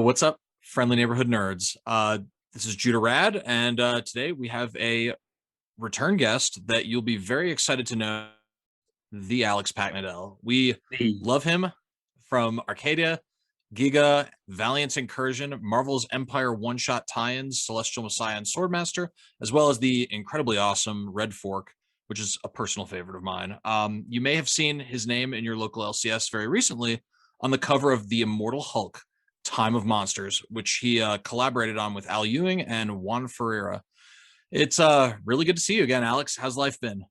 What's up, friendly neighborhood nerds? This is Judah Rad, and today we have a return guest that you'll be very excited to know, the Alex Paknadel. We Hey, love him from Arcadia, Giga, Valiant's Incursion, Marvel's Empire one-shot tie-ins, Celestial Messiah, and Swordmaster, as well as the incredibly awesome Red Fork, which is a personal favorite of mine. You may have seen his name in your local LCS very recently on the cover of the Immortal Hulk, Time of Monsters, which he collaborated on with Al Ewing and Juan Ferreira. It's really good to see you again, Alex. How's life been?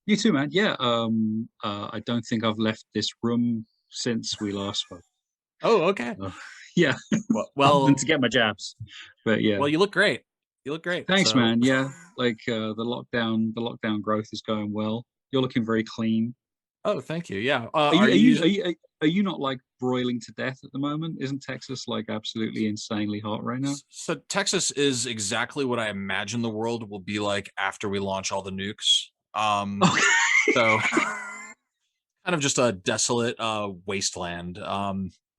you too, man. Yeah. I don't think I've left this room since we last spoke. Oh, okay. Uh, yeah, Well, other than to well, get my jabs. But yeah, well, you look great. You look great. thanks, So, man. Yeah, like the lockdown growth is going well. You're looking very clean. oh, thank you. Yeah. Are Are you are you you are using? you are you not like broiling to death at the moment? Isn't Texas like absolutely insanely hot right now? So Texas is exactly what I imagine the world will be like after we launch all the nukes. So kind of just a desolate wasteland.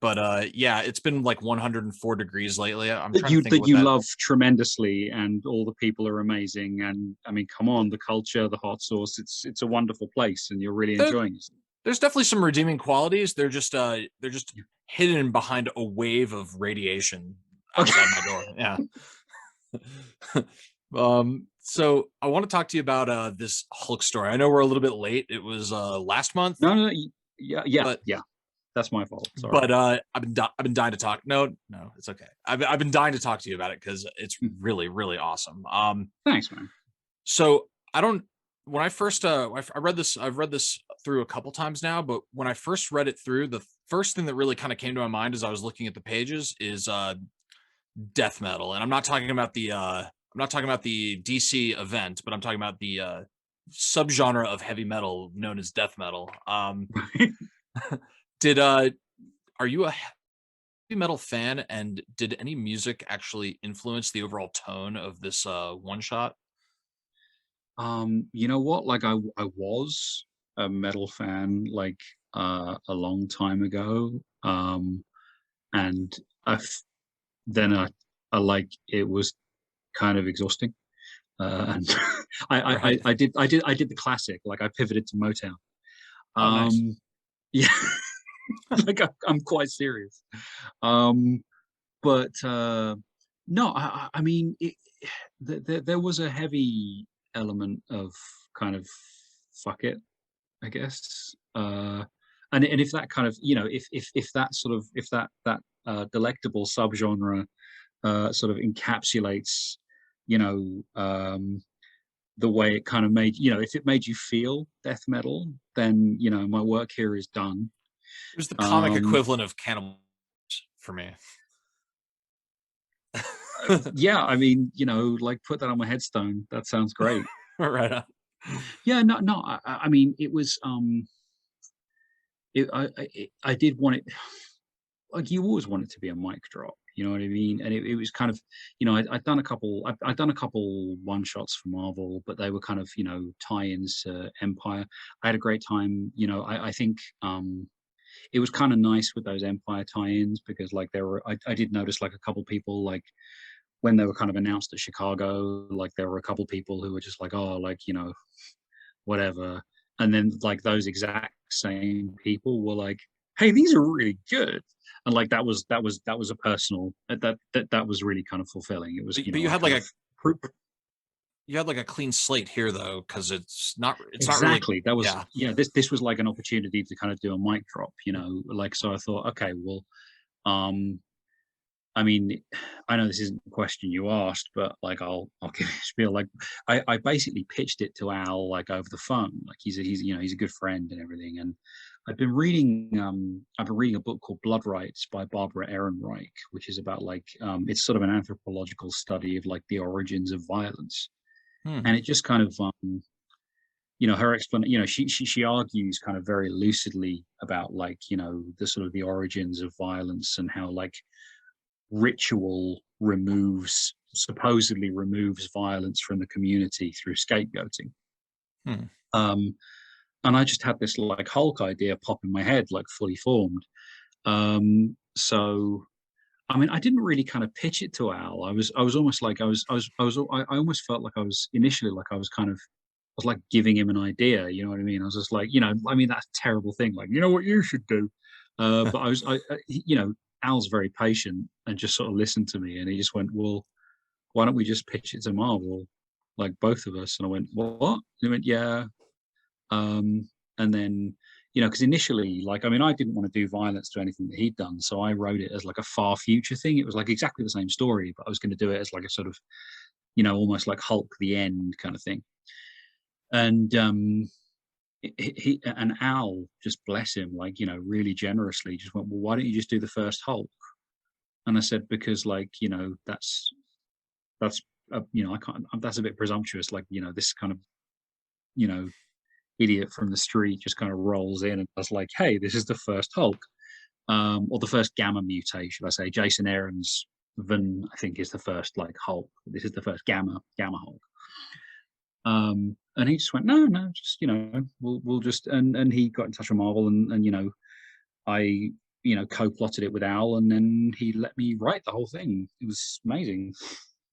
But yeah, it's been like 104 degrees lately. I'm that trying to you think of that what you that. love tremendously, and all the people are amazing. And I mean, come on, the culture, the hot sauce, it's a wonderful place, and you're really There, enjoying it. there's definitely some redeeming qualities. They're just hidden behind a wave of radiation Okay. outside my door. Yeah. So I want to talk to you about this Hulk story. I know we're a little bit late. It was last month, No, no, no, yeah, yeah, but yeah. That's my fault. Sorry. I've been dying to talk. No, it's okay. I've been dying to talk to you about it because it's Hmm. really awesome. Thanks, man. So I don't. When I first I read this, I've read this through a couple times now, but when I first read it through, the first thing that really kind of came to my mind as I was looking at the pages is death metal, and I'm not talking about the DC event, but I'm talking about the subgenre of heavy metal known as death metal. Did Are you a heavy metal fan, and did any music actually influence the overall tone of this one shot? You know what? Like I was a metal fan like a long time ago. And I f- then I like it was kind of exhausting. And Right. I did the classic. Like I pivoted to Motown. Oh, nice. Um, yeah, like I'm quite serious. Um, but no, I mean, there was a heavy element of kind of fuck it, I guess. And if that kind of, if that sort of, if that delectable subgenre sort of encapsulates, you know, the way it kind of made, if it made you feel death metal, then my work here is done. It was the comic Um, equivalent of Cannibal for me. yeah, I mean, like put that on my headstone. That sounds great. Right on. Yeah, no, no. I mean, it was. I did want it. Like you always want it to be a mic drop. You know what I mean? And it was kind of, I'd done a couple. I'd done a couple one shots for Marvel, but they were kind of, tie-ins to Empire. I had a great time. I think it was kind of nice with those Empire tie-ins because like I did notice like a couple people like when they were kind of announced at Chicago, like there were a couple people who were just like, oh, like, whatever. And then like those exact same people were like, hey, these are really good. And like that was a personal that was really kind of fulfilling. It was, But I kind of you had like a clean slate here though, because it's not really. exactly that was Yeah. yeah, this was like an opportunity to kind of do a mic drop, like so I thought, okay, well, um I mean, I know this isn't the question you asked, but like I'll give you a spiel. Like I basically pitched it to Al like over the phone. Like he's a good friend and everything. And I've been reading a book called Blood Rights by Barbara Ehrenreich, which is about like it's sort of an anthropological study of like the origins of violence. Hmm. And it just kind of her explanation, she argues kind of very lucidly about like, the sort of the origins of violence and how like ritual supposedly removes violence from the community through scapegoating. Hmm. Um, and I just had this like Hulk idea pop in my head, like fully formed. So I mean, I didn't really kind of pitch it to Al. I was almost like I almost felt like I was initially like I was kind of I was like giving him an idea. You know what I mean? I was just like, you know, I mean, that's a terrible thing. Like, you know what you should do. But you know, Al's very patient and just sort of listened to me, and he just went, well, why don't we just pitch it to Marvel, like both of us? And I went, what? And he went, yeah. And then, you know, because initially, like, I mean, I didn't want to do violence to anything that he'd done, so I wrote it as like a far future thing. It was like exactly the same story, but I was going to do it as like a sort of, you know, almost like Hulk the End kind of thing. And and Al, just bless him, like, you know, really generously, just went, well, why don't you just do the first Hulk? And I said, because, like, you know, that's you know, I can't. That's a bit presumptuous. Like, you know, this kind of, you know, idiot from the street just kind of rolls in and was like, hey, this is the first Hulk, or the first gamma mutation, should I say. Jason Aaron's Van, I think, is the first like Hulk. This is the first gamma Hulk. And he just went, no, no, just, you know, we'll just, and he got in touch with Marvel, and you know, I, you know, co-plotted it with Al, and then he let me write the whole thing. It was amazing.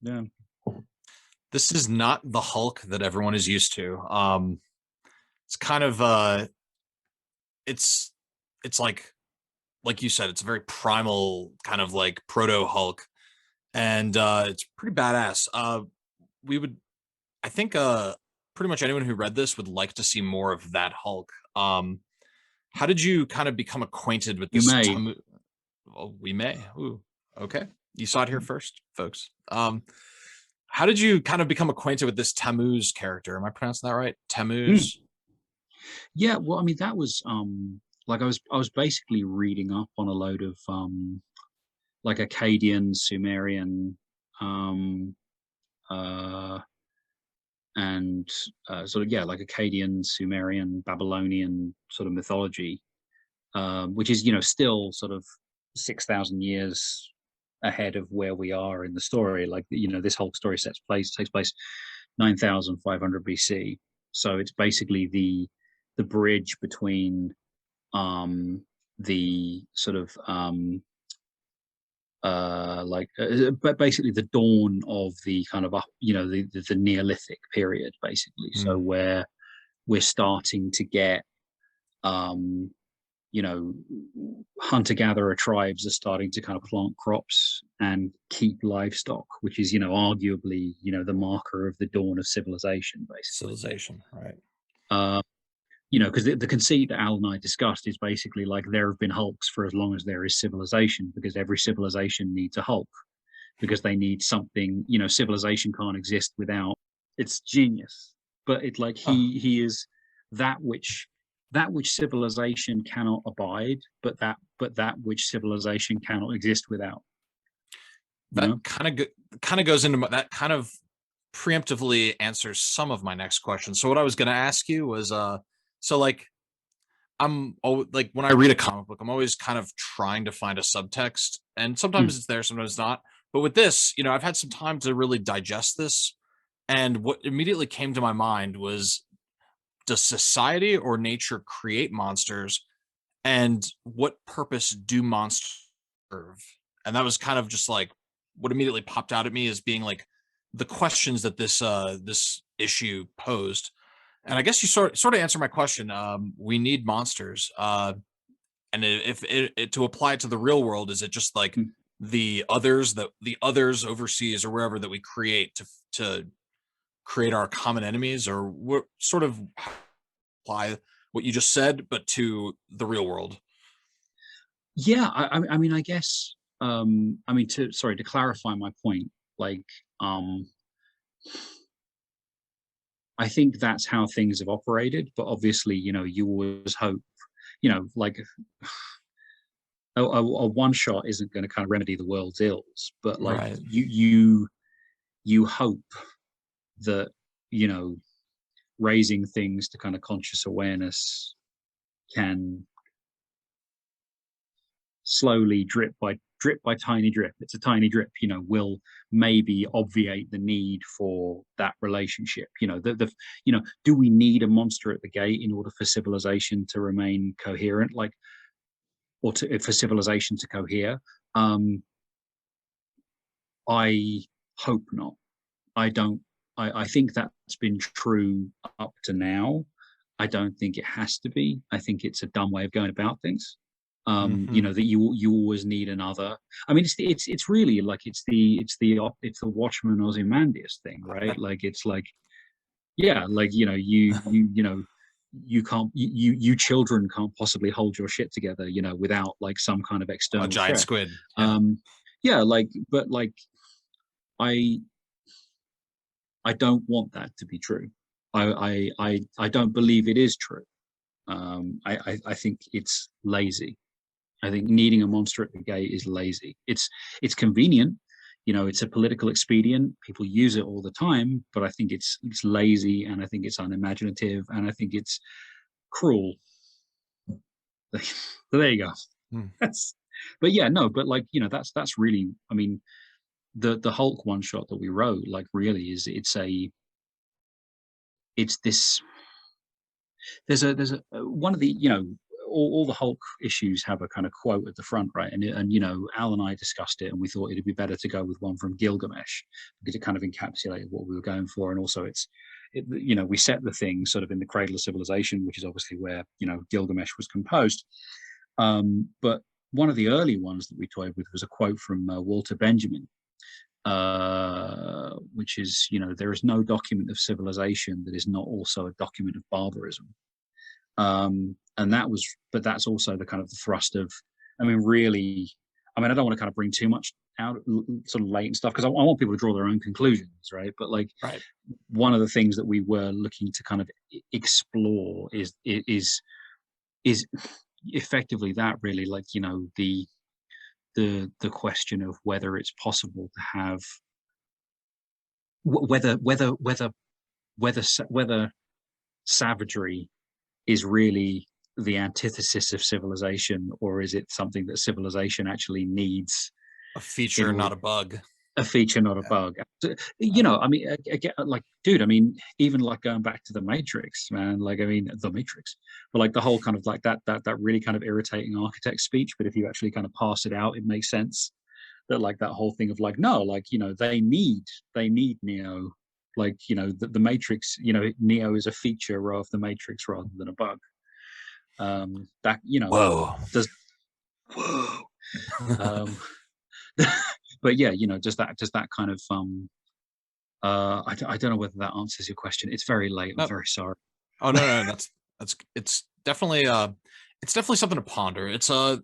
Yeah. This is not the Hulk that everyone is used to. It's kind of it's like you said, it's a very primal kind of like proto Hulk, and it's pretty badass. We would, I think, pretty much anyone who read this would like to see more of that Hulk. How did you kind of become acquainted with You this may. well, we may. Ooh, okay. You saw it here first, folks. How did you kind of become acquainted with this Tammuz character? Am I pronouncing that right? Mm. Tammuz? Yeah, well, I mean, that was like I was basically reading up on a load of like Akkadian, Sumerian, um uh and sort of, yeah, like Akkadian, Sumerian, Babylonian sort of mythology, which is, you know, still sort of 6,000 years ahead of where we are in the story. Like, you know, this whole story takes place 9,500 BC. So it's basically the bridge between the sort of but basically the dawn of the kind of you know, the Neolithic period, basically. So Mm. where we're starting to get um you know, hunter-gatherer tribes are starting to kind of plant crops and keep livestock, which is, you know, arguably, you know, the marker of the dawn of civilization, basically. Civilization, right? uh, you know, because the conceit that Al and I discussed is basically like there have been Hulks for as long as there is civilization, because every civilization needs a Hulk, because they need something. You know, civilization can't exist without its genius. But it's like Oh, he is that which civilization cannot abide, but that which civilization cannot exist without. You that know. kind of goes into that kind of preemptively answers some of my next question. So what I was going to ask you was, so like like when I read a comic book, I'm always kind of trying to find a subtext, and Mm, sometimes it's there, sometimes it's not. But with this, you know, I've had some time to really digest this, and what immediately came to my mind was, does society or nature create monsters, and what purpose do monsters serve? And that was kind of just like what immediately popped out at me as being like the questions that this issue posed. And I guess you sort of answer my question. We need monsters, and if to apply it to the real world, is it just like mm. the others overseas or wherever that we create to create our common enemies, or what sort of apply what you just said, but to the real world? Yeah, I mean, I guess, I mean, to sorry, to clarify my point, like, um, I think that's how things have operated. But obviously, you know, you always hope, you know, like a one shot isn't going to kind of remedy the world's ills, but like Right. you hope that, you know, raising things to kind of conscious awareness can slowly drip by tiny drip, it's a tiny drip, you know, will maybe obviate the need for that relationship. You know, the you know, do we need a monster at the gate in order for civilization to remain coherent, like, or to for civilization to cohere? I hope not. I don't. I think that's been true up to now. I don't think it has to be. I think it's a dumb way of going about things. Hmm. That you always need another. I mean, it's really like it's the Watchman Ozymandias thing, right? Like it's like, yeah, like you can't you children can't possibly hold your shit together, without like some kind of A external giant threat. squid. Yeah. Um, yeah, but like I I don't want that to be true. I don't believe it is true. I think it's lazy. I think needing a monster at the gate is lazy. It's convenient, it's a political expedient. People use it all the time, but I think it's lazy, and I think it's unimaginative, and I think it's cruel. So there you go. Hmm. That's, but yeah, no, but like that's really. I mean, the Hulk one shot that we wrote, like, really is it's this. There's a one of the all the Hulk issues have a kind of quote at the front, right? And Al and I discussed it, and we thought it'd be better to go with one from Gilgamesh because it kind of encapsulated what we were going for, and also we set the thing sort of in the cradle of civilization, which is obviously where Gilgamesh was composed. But one of the early ones that we toyed with was a quote from Walter Benjamin, which is, there is no document of civilization that is not also a document of barbarism. And but that's also the kind of the thrust of, I mean, really, I mean, I don't want to kind of bring too much out sort of latent stuff, because I want people to draw their own conclusions, right? But like, Right. one of the things that we were looking to kind of explore is effectively that, really, like, the question of whether it's possible to have whether savagery is really the antithesis of civilization, or is it something that civilization actually needs A in feature, order, not a bug. a feature, not a Yeah. bug. Yeah. I mean, again, like, dude, I mean, even like going back to the Matrix, man, like, I mean, the Matrix, but like the whole kind of like that really kind of irritating architect speech. But if you actually kind of parse it out, it makes sense. That, like, that whole thing of like, no, like, they need Neo, like, the Matrix, Neo is a feature of the Matrix rather than a bug. That, Whoa. does whoa. um but yeah, does that kind of I don't know whether that answers your question. It's very late, I'm No. very sorry. Oh, no, no, that's it's definitely something to ponder. It's a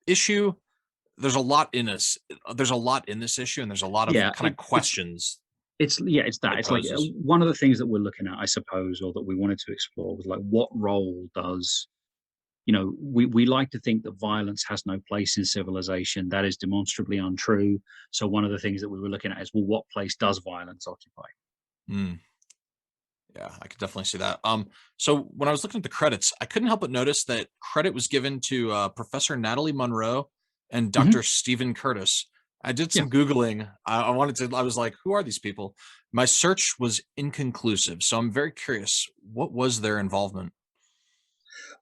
issue. There's a lot in us. There's a lot in this issue, and there's a lot of Yeah, kind of questions it's that, it it's like, poses. one of the things that we're looking at, I suppose, or that we wanted to explore, was like, what role does, we like to think that violence has no place in civilization. That is demonstrably untrue. So one of the things that we were looking at is, well, what place does violence occupy? Mm, yeah, I could definitely see that. So when I was looking at the credits, I couldn't help but notice that credit was given to Professor Natalie Monroe and Hmm. Dr. Stephen Curtis. I did Yeah. some Googling. I wanted to, I was like, who are these people? My search was inconclusive. So I'm very curious. What was their involvement?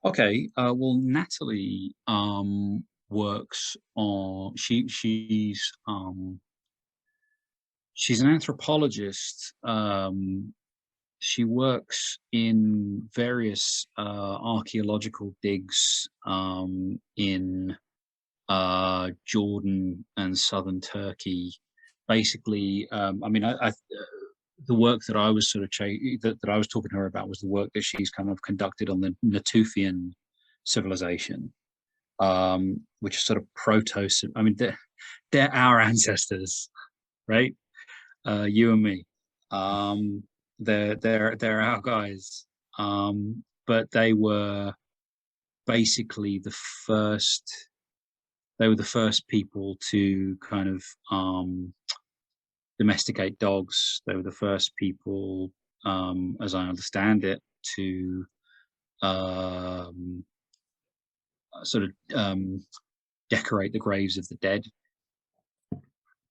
Okay. Well, Natalie works on she's an anthropologist. She works in various archaeological digs in Jordan and southern Turkey. Basically, I mean, the work that I was sort of that I was talking to her about was the work that she's kind of conducted on the Natufian civilization, which is sort of proto. I mean, they're our ancestors, right? You and me. Um, they're our guys. But they were basically the first. They were the first people to kind of domesticate dogs. They were the first people, as I understand it, to um, sort of decorate the graves of the dead.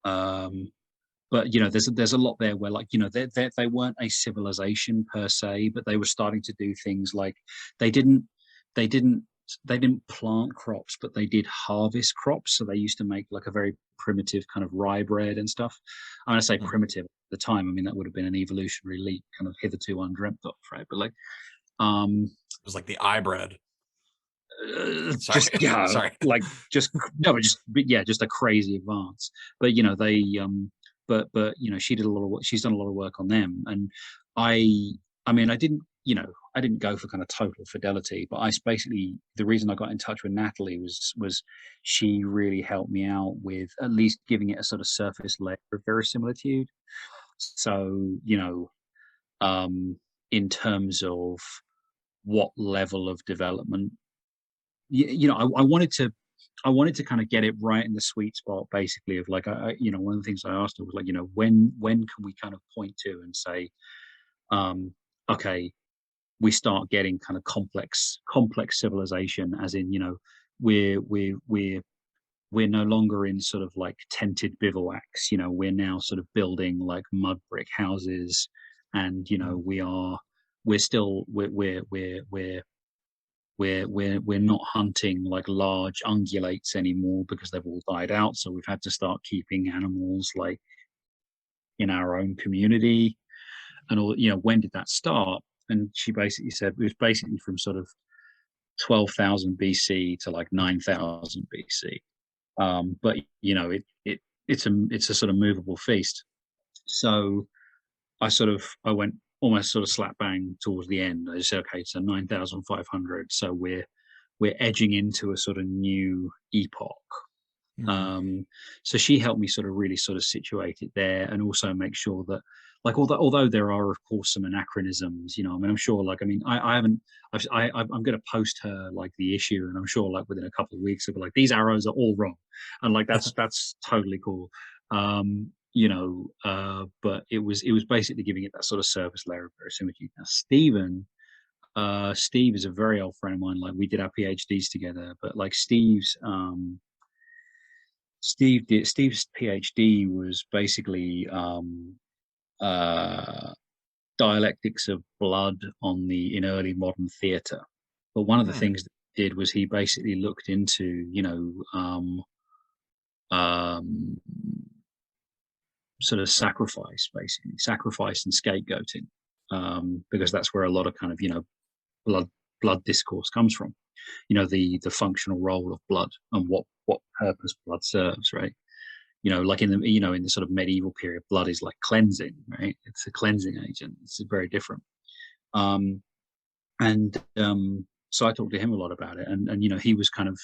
Um, but there's a lot there where, like, they weren't a civilization per se, but they were starting to do things like, they didn't they didn't plant crops, but they did harvest crops. So they used to make like a very primitive kind of rye bread and stuff. I'm gonna say Mhm. primitive at the time. I mean, that would have been an evolutionary leap, kind of hitherto undreamt of, right? But like, um, It was like the eye bread. Sorry, just yeah, sorry. like just no, but yeah, just a crazy advance. But but she did a lot of work. She's done a lot of work on them, and I, I mean, I didn't go for kind of total fidelity, but basically the reason I got in touch with Natalie was she really helped me out with at least giving it a sort of surface layer of verisimilitude. So um, in terms of what level of development I wanted to kind of get it right in the sweet spot, basically, of like, one of the things I asked her was like, when can we kind of point to and say, um, okay, we start getting kind of complex civilization, as in, we're no longer in sort of like tented bivouacs, we're now sort of building like mud brick houses, and Mhm. we're still we're not hunting like large ungulates anymore because they've all died out. So we've had to start keeping animals like in our own community. And all, when did that start? And she basically said it was basically from sort of 12,000 BC to like 9,000 BC. But it's a sort of movable feast. So I went almost sort of slap bang towards the end. I just said, okay, so 9,500. So we're edging into a sort of new epoch. Mhm. Um, so she helped me sort of really sort of situate it there, and also make sure that, like, although there are of course some anachronisms, I mean, I'm sure, like, I mean, I haven't, I'm going to post her like the issue, and I'm sure like within a couple of weeks, it'll be like these arrows are all wrong, and like that's totally cool. But it was basically giving it that sort of surface layer of verisimilitude. Now, Steve is a very old friend of mine. Like we did our PhDs together, but like Steve's PhD was basically uh, dialectics of blood in early modern theatre. But one of the Hmm. things that he did was he basically looked into um, sort of sacrifice and scapegoating, because that's where a lot of kind of blood discourse comes from. The functional role of blood and what purpose blood serves, right? Like in the sort of medieval period, blood is like cleansing, right? It's a cleansing agent. It's very different. Um, and so I talked to him a lot about it, and he was kind of,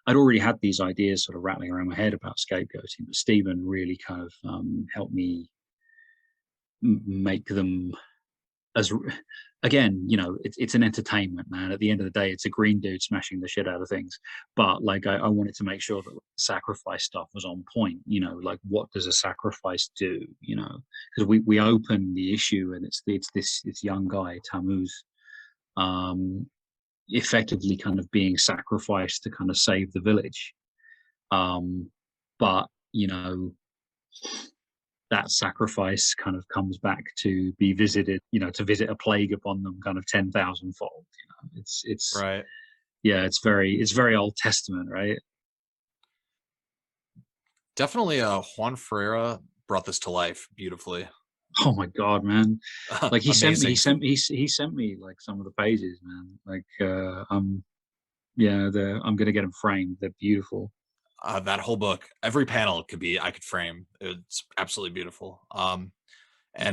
I'd already had these ideas sort of rattling around my head about scapegoating, but Stephen really kind of helped me make them as again, it's an entertainment, man. At the end of the day, it's a green dude smashing the shit out of things. But like, I wanted to make sure that the sacrifice stuff was on point. Like what does a sacrifice do? Because we open the issue, and it's this young guy Tammuz, um, effectively kind of being sacrificed to kind of save the village. But that sacrifice kind of comes back to be visited, to visit a plague upon them kind of 10,000 fold. It's Right. yeah, it's very Old Testament, right? Definitely, Juan Ferreira brought this to life beautifully. Oh my God, man. Like Amazing. he sent me like some of the pages, man. Like, yeah, I'm going to get them framed. They're beautiful. That whole book, every panel I could frame. It's absolutely beautiful. And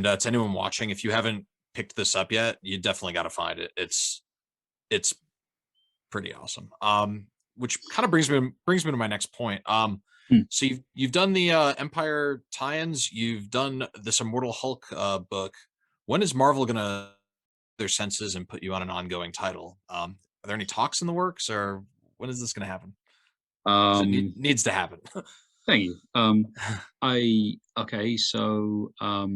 to anyone watching, if you haven't picked this up yet, you definitely got to find it. It's pretty awesome. Which kind of brings me to my next point. Hmm. So you've done the Empire tie-ins, you've done this Immortal Hulk book. When is Marvel gonna their senses and put you on an ongoing title? Are there any talks in the works, or when is this gonna happen? Because it Um, needs to happen. Thank you. Okay, so I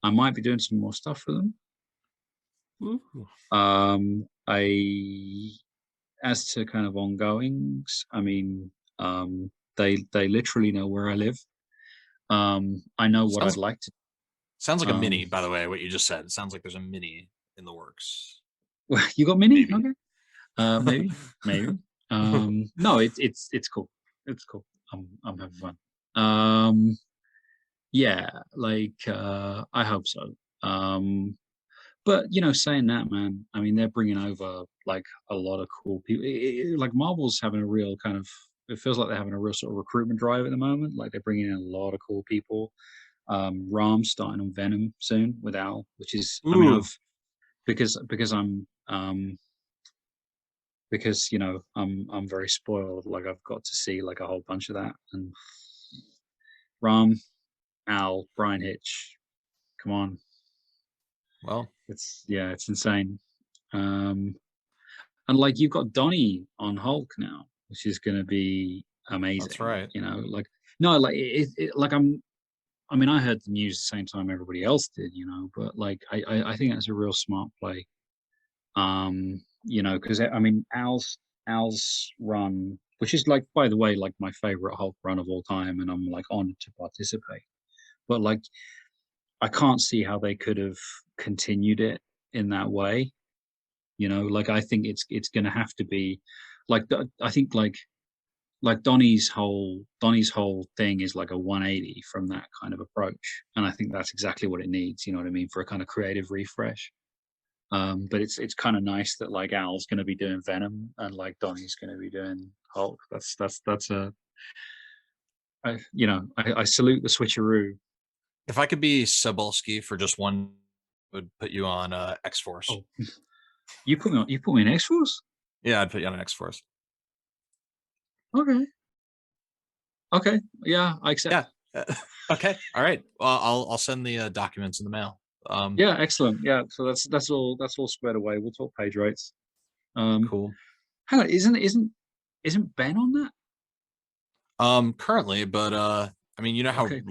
might be doing some more stuff for them. Ooh. I As to kind of ongoings, I mean, they literally know where I live. I know what I'd Sounds like to. sounds like a Um, mini. By the way, what you just said, it sounds like there's a mini in the works. well, you got mini? Maybe. Okay. Maybe, maybe. No, it's cool. It's cool. I'm having fun. Yeah, like I hope so. But saying that, man, I mean, they're bringing over like a lot of cool people. Like Marvel's having a real kind of. It feels like they're having a real sort of recruitment drive at the moment. Like they're bringing in a lot of cool people. Ram's starting on Venom soon with Al, which is, I mean, Ooh, because I'm very spoiled. Like I've got to see like a whole bunch of that. And Ram, Al, Brian Hitch, come on, well, it's insane. Um, and like you've got Donnie on Hulk now, which is going to be that's amazing. right. Like no, like like I mean, I heard the news the same time everybody else did, but like I think that's a real smart play. Because I mean, Al's run, which is like, by the way, like my favorite Hulk run of all time, and I'm like honored to participate. But like, I can't see how they could have continued it in that way. Like I think it's going to have to be like I think like Donnie's whole thing is like a 180 from that kind of approach, and I think that's exactly what it needs. You know what I mean, for a kind of creative refresh. But it's kind of nice that like Al's going to be doing Venom and like Donnie's going to be doing Hulk. That's a I salute the switcheroo. If I could be Cebulski for just one, would put you on X Force. Oh, you put me in X Force. Yeah, I'd put you on an X Force. Okay, okay, yeah, I Yeah. accept. Okay. All right. Well, I'll send the documents in the mail. Yeah, excellent. Yeah, so that's all squared away. We'll talk page rates. Um, Cool. hang on, isn't Ben on that? Currently, but I mean, Okay,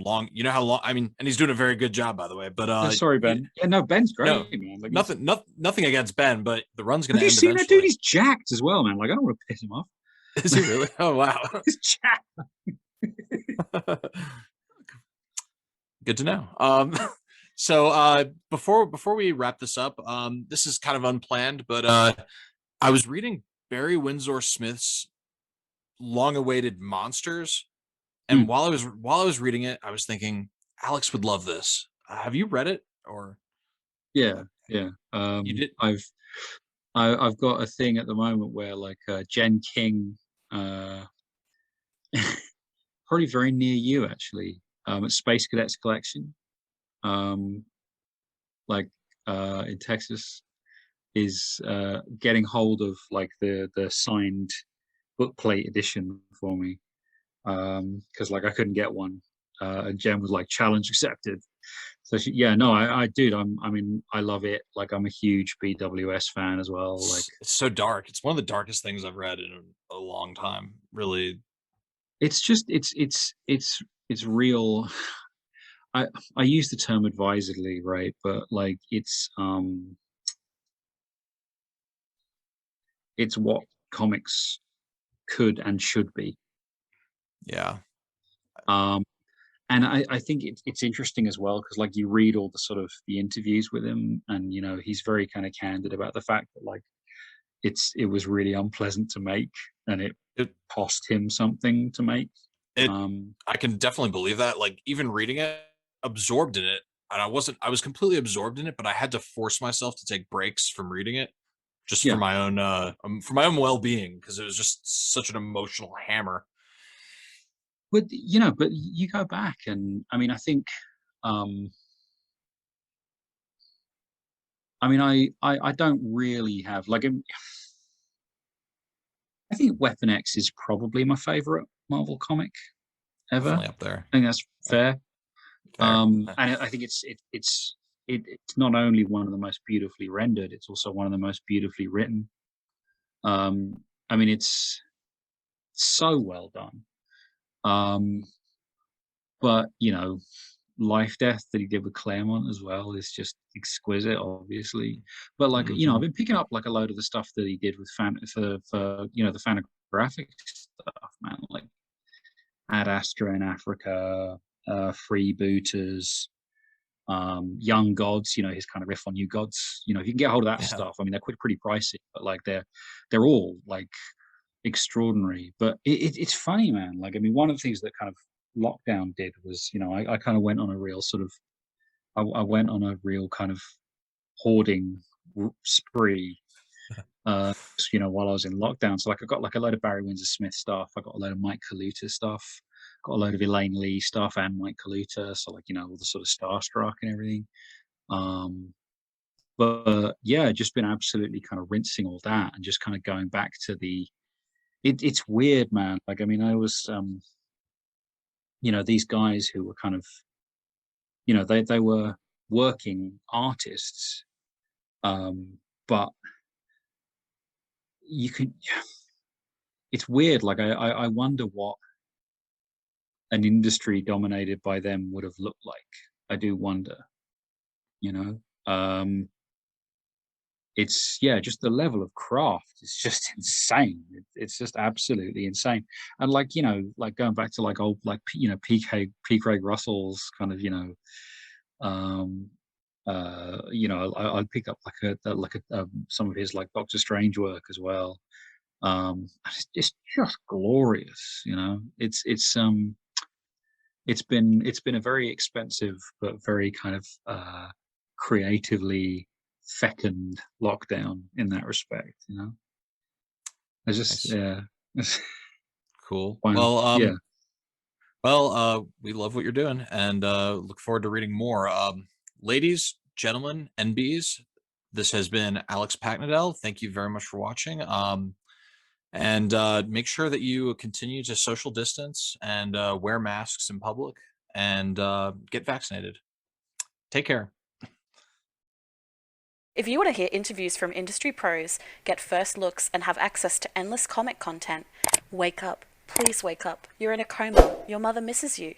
how long. I mean, and he's doing a very good job, by the way. But yeah, sorry, Ben. Yeah, no, Ben's no, great, man. Like he's. nothing against Ben, but the run's going Have to you end seen that dude? eventually. He's jacked as well, man. Like I don't want to piss him off. Is he really? Oh wow. He's jacked. Good to know. So before we wrap this up, this is kind of unplanned, but I was reading Barry Windsor Smith's long-awaited Monsters, and Hmm. while I was reading it, I was thinking Alex would love this. Have you read it, or Yeah, yeah. you did? I've got a thing at the moment where like Jen King, uh, probably very near you actually, at Space Cadets Collection, um, like in Texas, is getting hold of like the signed bookplate edition for me, because like I couldn't get one, and Jen was like challenge accepted. So yeah, no, dude, I mean, I love it. Like, I'm a huge BWS fan as well. Like, It's so dark. It's one of the darkest things I've read in a long time. Really, it's just, it's real. I I use the term advisedly, right? But like, it's what comics could and should be. yeah. Um, and I think it's interesting as well because like you read all the sort of the interviews with him, and he's very kind of candid about the fact that like it was really unpleasant to make, and it It cost him something to make. it Um, I can definitely believe that. Like even reading it, absorbed in it, and I was completely absorbed in it, but I had to force myself to take breaks from reading it just yeah, for my own well-being because it was just such an emotional hammer. but you go back, and I mean, um, I don't really have like I think Weapon X is probably my favorite Marvel comic ever. Definitely up there. I think that's Uh, fair. Fair. And I think it's not only one of the most beautifully rendered, it's also one of the most beautifully written. I mean, it's so well done. Um, but Life Death that he did with Claremont as well is just exquisite, obviously. But like I've Mhm. been picking up like a load of the stuff that he did with for the Fantagraphic stuff, man. Like Ad Astra in Africa, Freebooters, Young Gods, his kind of riff on New Gods. If you can get hold of that Yeah. stuff, I mean, they're quite pretty pricey, but like they're all like extraordinary. But it's funny, man. Like, I mean, one of the things that kind of lockdown did was, I kind of went on a real sort of, I went on a real kind of hoarding spree. While I was in lockdown, so like I got like a load of Barry Windsor Smith stuff, I got a load of Mike Kaluta stuff, got a load of Elaine Lee stuff and Mike Kaluta, so like all the sort of Starstruck and everything. Um, but yeah, just been absolutely kind of rinsing all that and just kind of going back to it's weird, man. Like, I mean, I was, these guys who were kind of, they were working artists, but you can, it's weird. Like, I wonder what an industry dominated by them would have looked like. I do wonder, you know. It's yeah, just the level of craft is just insane. It's just absolutely insane. And like like going back to like old like P. Craig Russell's kind of um I'd pick up like some of his like Doctor Strange work as well. And it's just glorious. It's been a very expensive but very kind of creatively fecund lockdown in that respect. I just Nice. yeah. Cool. Fine. Yeah. We love what you're doing and look forward to reading more. Ladies, gentlemen, NBs, this has been Alex Paknadel. Thank you very much for watching. And make sure that you continue to social distance and wear masks in public and get vaccinated. Take care. If you want to hear interviews from industry pros, get first looks, and have access to endless comic content, wake up. Please wake up. You're in a coma. Your mother misses you.